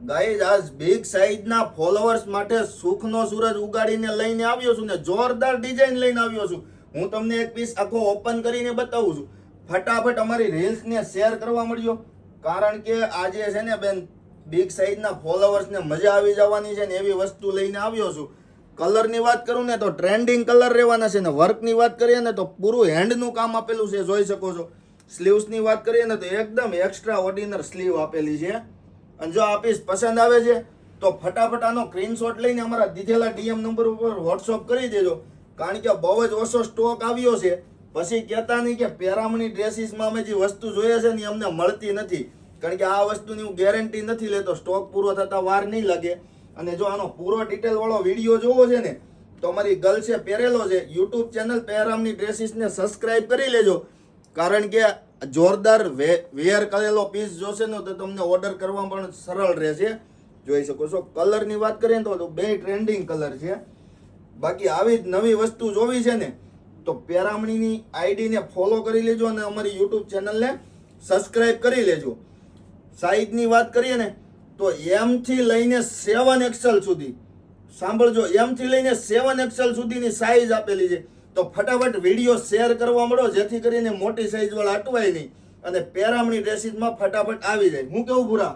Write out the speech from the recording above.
Guys આજ big સાઈઝના followers માટે સુખનો સૂરજ ઉગાડીને લઈને આવ્યો છું ને જોરદાર ડિઝાઇન લઈને આવ્યો છું. હું તમને એક પીસ આખો ઓપન કરીને બતાવું છું. ફટાફટ અમારી રીલ્સને શેર કરવા મળ્યો, કારણ કે આજે છે ને બેન બિગ સાઈઝના ફોલોઅર્સને મજા આવી જવાની છે ને એવી વસ્તુ લઈને આવ્યો છું. કલરની વાત કરું ને તો ટ્રેન્ડિંગ કલર રહેવાના છે ને વર્કની વાત કરીએ ને તો પૂરું હેન્ડનું કામ આપેલું છે, જોઈ શકો છો. સ્લીવ્સની વાત કરીએ ને તો એકદમ એક્સ્ટ્રા ઓર્ડિનર સ્લીવ આપેલી છે. અને જો આ પીસ પસંદ આવે છે તો ફટાફટ આનો સ્ક્રીનશોટ લઈને અમારા દીધેલા ડીએમ નંબર ઉપર વોટ્સઅપ કરી દેજો, કારણ કે બહુ જ ઓછો સ્ટોક આવ્યો છે. પછી કહેતા નહીં કે પેરામણી ડ્રેસીસમાં અમે જે વસ્તુ જોઈએ છે ને અમને મળતી નથી, કારણ કે આ વસ્તુની હું ગેરંટી નથી લેતો, સ્ટોક પૂરો થતા વાર નહીં લાગે. અને જો આનો પૂરો ડિટેલ વાળો વિડીયો જોવો છે ને તો અમારી ગર્લ્સે પહેરેલો છે. યુટ્યુબ ચેનલ પેરામણી ડ્રેસીસને સબસ્ક્રાઇબ કરી લેજો, કારણ કે જોરદાર વેર કરેલો પીસ જોશે ને તો તમને ઓર્ડર કરવા પણ સરળ રહેશે. જોઈ શકો છો. કલરની વાત કરીએ તો બે ટ્રેન્ડિંગ કલર છે. બાકી આવી જ નવી વસ્તુ જોવી છે ને તો પેરામણીની આઈડીને ફોલો કરી લેજો અને અમારી યુટ્યુબ ચેનલને સબસ્ક્રાઇબ કરી લેજો. સાઈઝની વાત કરીએ ને તો M થી લઈને 7XL સુધી, સાંભળજો, M થી લઈને 7XL સુધીની સાઈઝ આપેલી છે. તો ફટાફટ વિડીયો શેર કરવા મળો, જેથી કરીને મોટી સાઈઝ વાળા અટવાય નહીં અને પેરામણી ડ્રેસીસમાં ફટાફટ આવી જાય. હું કેવું પૂરા